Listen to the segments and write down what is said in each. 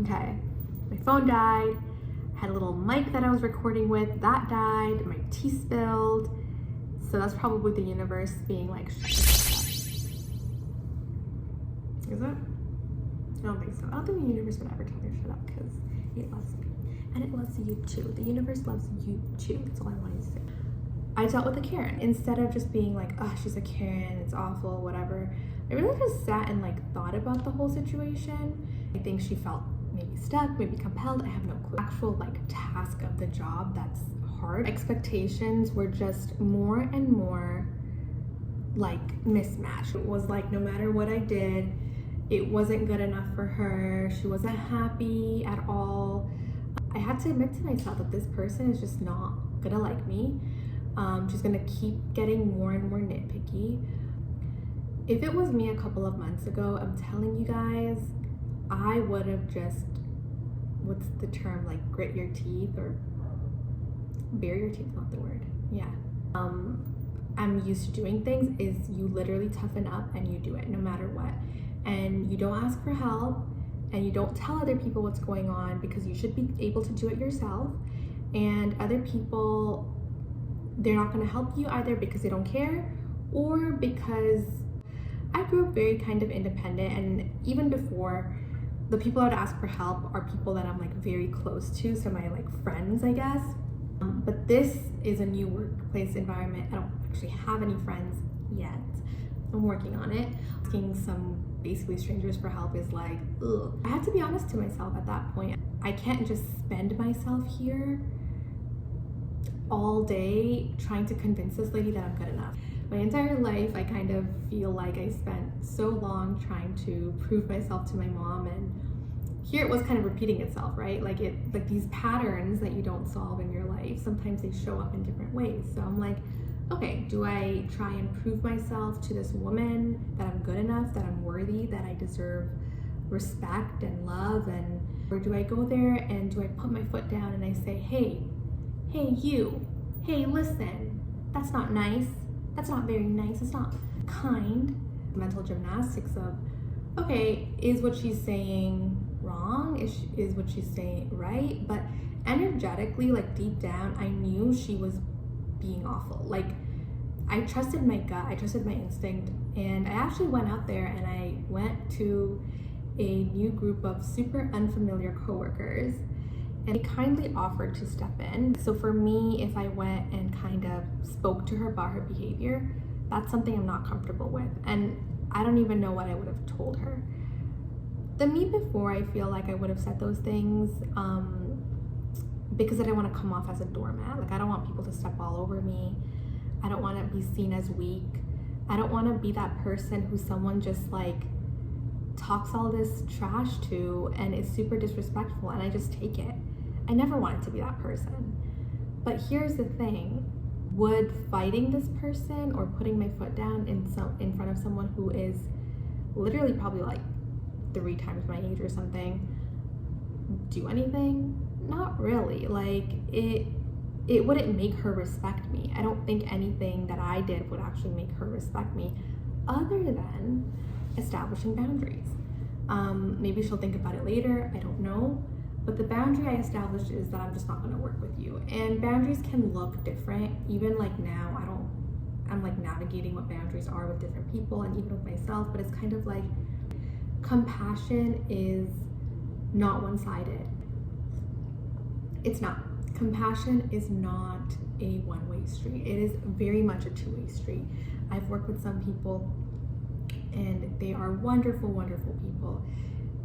Okay, my phone died. I had a little mic that I was recording with, that died. My tea spilled. So that's probably the universe being like, shut the fuck up. Is it? I don't think so. I don't think the universe would ever tell me to shut up because it loves me. And it loves you too. The universe loves you too. That's all I wanted to say. I dealt with a Karen. Instead of just being like, oh, she's a Karen, it's awful, whatever. I really just sat and like thought about the whole situation. I think she felt maybe stuck, maybe compelled. I have no clue. Actual like task of the job that's hard. Expectations were just more and more like mismatched. It was like no matter what I did, it wasn't good enough for her. She wasn't happy at all. I had to admit to myself that this person is just not gonna like me. She's gonna keep getting more and more nitpicky. If it was me a couple of months ago, I'm telling you guys, I would have just, what's the term, like grit your teeth or bare your teeth, not the word. Yeah. I'm used to doing things is you literally toughen up and you do it no matter what. And you don't ask for help and you don't tell other people what's going on because you should be able to do it yourself. And other people, they're not going to help you either because they don't care or because I grew up very kind of independent, and even before, the people I would ask for help are people that I'm like very close to, so my like friends, I guess. But this is a new workplace environment. I don't actually have any friends yet. I'm working on it. Asking some basically strangers for help is like, ugh. I had to be honest to myself at that point. I can't just spend myself here all day trying to convince this lady that I'm good enough. My entire life, I kind of feel like I spent so long trying to prove myself to my mom, and here it was kind of repeating itself, right? Like these patterns that you don't solve in your life, sometimes they show up in different ways. So I'm like, okay, do I try and prove myself to this woman that I'm good enough, that I'm worthy, that I deserve respect and love, or do I go there and do I put my foot down and I say, hey you, hey listen, that's not nice. That's not very nice. It's not kind. Mental gymnastics of, okay, is what she's saying wrong? Is what she's saying right? But energetically, like deep down, I knew she was being awful. Like I trusted my gut, I trusted my instinct, and I actually went out there and I went to a new group of super unfamiliar coworkers. And they kindly offered to step in. So for me, if I went and kind of spoke to her about her behavior, that's something I'm not comfortable with. And I don't even know what I would have told her. The me before, I feel like I would have said those things because I didn't want to come off as a doormat. Like I don't want people to step all over me. I don't want to be seen as weak. I don't want to be that person who someone just like talks all this trash to and is super disrespectful and I just take it. I never wanted to be that person. But here's the thing, would fighting this person or putting my foot down in front of someone who is literally probably like 3 times my age or something do anything? Not really. Like it wouldn't make her respect me. I don't think anything that I did would actually make her respect me other than establishing boundaries. Maybe she'll think about it later, I don't know. But the boundary I established is that I'm just not gonna work with you. And boundaries can look different. Even like now, I'm like navigating what boundaries are with different people and even with myself, but it's kind of like compassion is not one-sided. It's not. Compassion is not a one-way street. It is very much a two-way street. I've worked with some people and they are wonderful, wonderful people.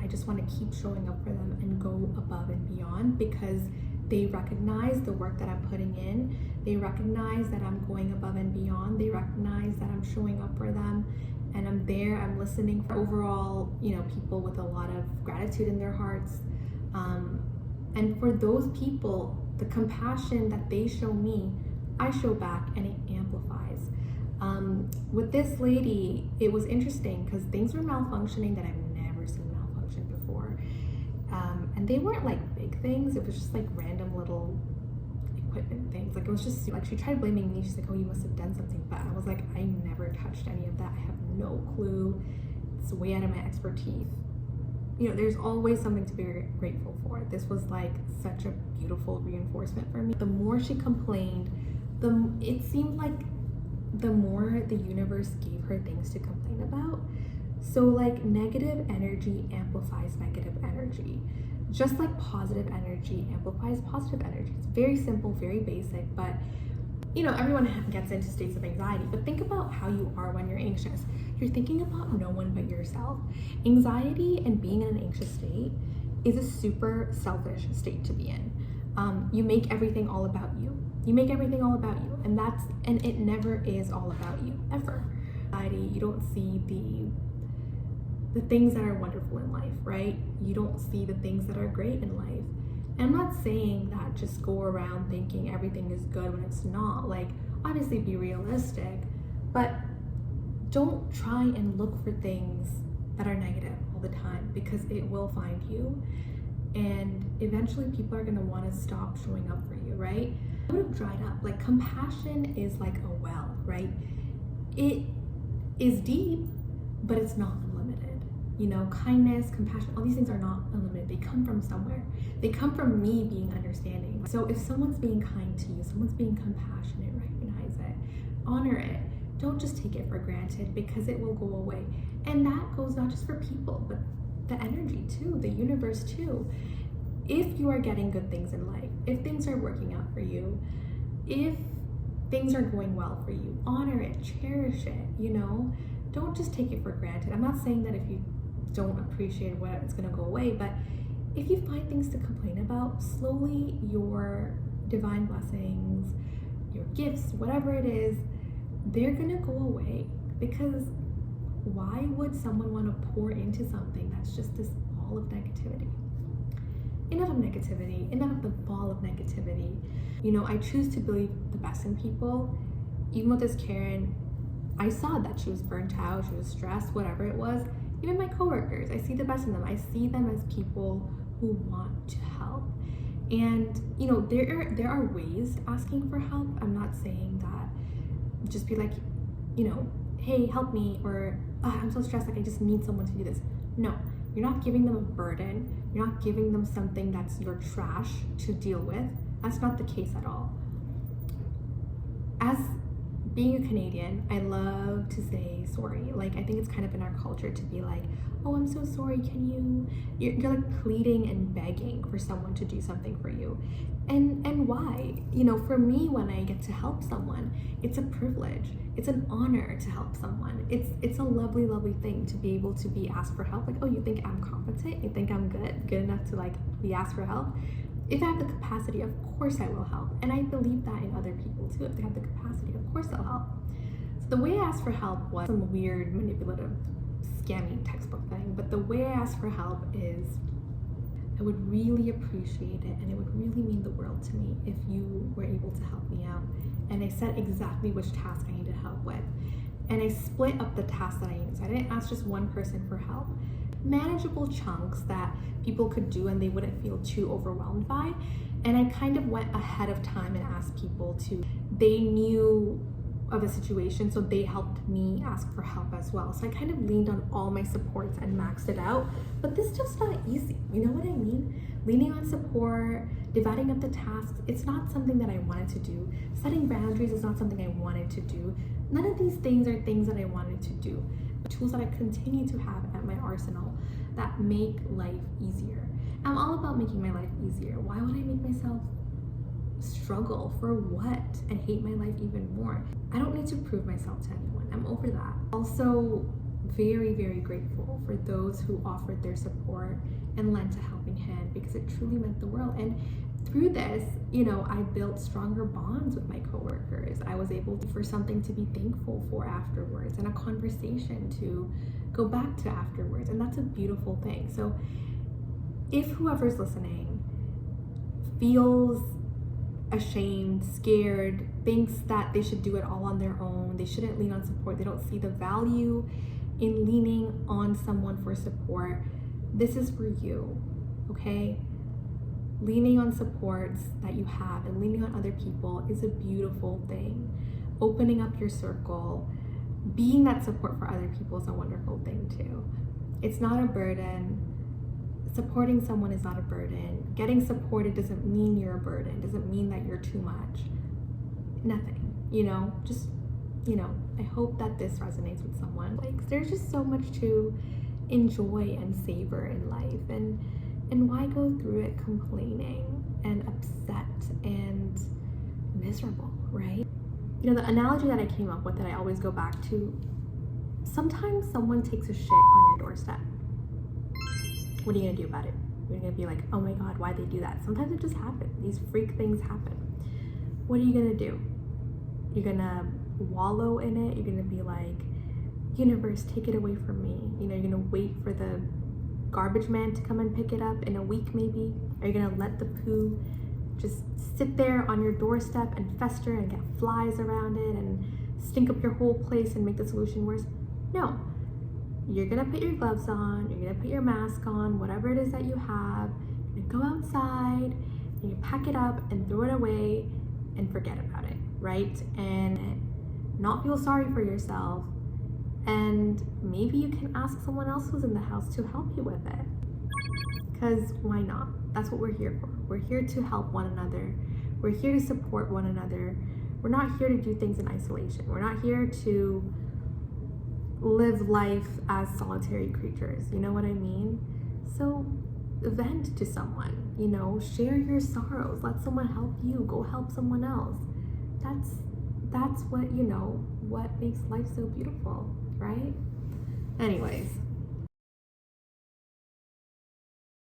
I just want to keep showing up for them and go above and beyond because they recognize the work that I'm putting in. They recognize that I'm going above and beyond. They recognize that I'm showing up for them and I'm there, I'm listening for overall, people with a lot of gratitude in their hearts. And for those people, the compassion that they show me, I show back and it amplifies. With this lady, it was interesting because things were malfunctioning that I've never seen malfunction before. And they weren't like big things, it was just like random little equipment things. Like it was just like, she tried blaming me, she's like, oh, you must have done something. But I was like, I never touched any of that. I have no clue. It's way out of my expertise. there's always something to be grateful for. This was like such a beautiful reinforcement for me. The more she complained, it seemed like the more the universe gave her things to complain about. So like negative energy amplifies negative energy. Just like positive energy amplifies positive energy. It's very simple, very basic, but everyone gets into states of anxiety, but think about how you are when you're anxious. You're thinking about no one but yourself. Anxiety and being in an anxious state is a super selfish state to be in. You make everything all about you. And it never is all about you, ever. Anxiety, you don't see the things that are wonderful in life, right? You don't see the things that are great in life. And I'm not saying that just go around thinking everything is good when it's not. Like, obviously be realistic, but don't try and look for things that are negative all the time, because it will find you. And eventually people are gonna wanna stop showing up for you, right? It would have dried up. Like, compassion is like a well, right? It is deep, but it's not unlimited. Kindness, compassion, all these things are not unlimited. They come from somewhere. They come from me being understanding. So if someone's being kind to you, someone's being compassionate, recognize it, honor it. Don't just take it for granted, because it will go away. And that goes not just for people, but the energy too, the universe too. If you are getting good things in life, if things are working out for you, if things are going well for you, honor it, cherish it, Don't just take it for granted. I'm not saying that if you don't appreciate what, it's gonna go away, but if you find things to complain about, slowly your divine blessings, your gifts, whatever it is, they're gonna go away. Because why would someone want to pour into something that's just this ball of negativity? Enough of negativity, enough of the ball of negativity. I choose to believe the best in people. Even with this Karen, I saw that she was burnt out, she was stressed, whatever it was. Even my coworkers, I see the best in them. I see them as people who want to help. And there are ways to asking for help. I'm not saying that just be like, hey, help me, or I'm so stressed, like I just need someone to do this. No, you're not giving them a burden. You're not giving them something that's your trash to deal with. That's not the case at all. As being a Canadian, I love to say sorry. Like, I think it's kind of in our culture to be like, oh, I'm so sorry, you're like pleading and begging for someone to do something for you. And why? For me, when I get to help someone, it's a privilege. It's an honor to help someone. It's a lovely, lovely thing to be able to be asked for help. Like, oh, you think I'm competent? You think I'm good enough to like be asked for help? If I have the capacity, of course I will help. And I believe that in other people too. If they have the capacity, of course they'll help. So the way I asked for help was some weird, manipulative, scammy textbook thing. But the way I asked for help is, I would really appreciate it, and it would really mean the world to me if you were able to help me out. And I said exactly which task I needed help with. And I split up the tasks that I needed. So I didn't ask just one person for help. Manageable chunks that people could do and they wouldn't feel too overwhelmed by. And I kind of went ahead of time and asked people they knew of the situation, so they helped me ask for help as well. So I kind of leaned on all my supports and maxed it out. But this stuff's not easy, you know what I mean? Leaning on support, dividing up the tasks, it's not something that I wanted to do. Setting boundaries is not something I wanted to do. None of these things are things that I wanted to do. Tools that I continue to have at my arsenal that make life easier. I'm all about making my life easier. Why would I make myself struggle for what and hate my life even more? I don't need to prove myself to anyone. I'm over that. Also, very, very grateful for those who offered their support and lent a helping hand, because it truly meant the world. And through this, I built stronger bonds with my coworkers. I was able for something to be thankful for afterwards, and a conversation to go back to afterwards. And that's a beautiful thing. So if whoever's listening feels ashamed, scared, thinks that they should do it all on their own, they shouldn't lean on support, they don't see the value in leaning on someone for support, this is for you, okay? Leaning on supports that you have and leaning on other people is a beautiful thing. Opening up your circle, being that support for other people is a wonderful thing too. It's not a burden. Supporting someone is not a burden. Getting supported doesn't mean you're a burden, doesn't mean that you're too much. Nothing, just, I hope that this resonates with someone. Like, there's just so much to enjoy and savor in life, and why go through it complaining and upset and miserable, right? The analogy that I came up with that I always go back to, sometimes someone takes a shit on your doorstep. What are you gonna do about it? You're gonna be like, oh my God, why'd they do that? Sometimes it just happens. These freak things happen. What are you gonna do? You're gonna wallow in it. You're gonna be like, universe, take it away from me. You're gonna wait for the garbage man to come and pick it up in a week maybe. Are you gonna let the poo just sit there on your doorstep and fester and get flies around it and stink up your whole place and make the solution worse? No. You're gonna put your gloves on, you're gonna put your mask on, whatever it is that you have, you're gonna go outside, and you pack it up and throw it away and forget about it, right? And not feel sorry for yourself, and maybe you can ask someone else who's in the house to help you with it. Because why not? That's what we're here for. We're here to help one another. We're here to support one another. We're not here to do things in isolation. We're not here to live life as solitary creatures. You know what I mean? So vent to someone, share your sorrows. Let someone help you. Go help someone else. That's what, what makes life so beautiful, right? Anyways,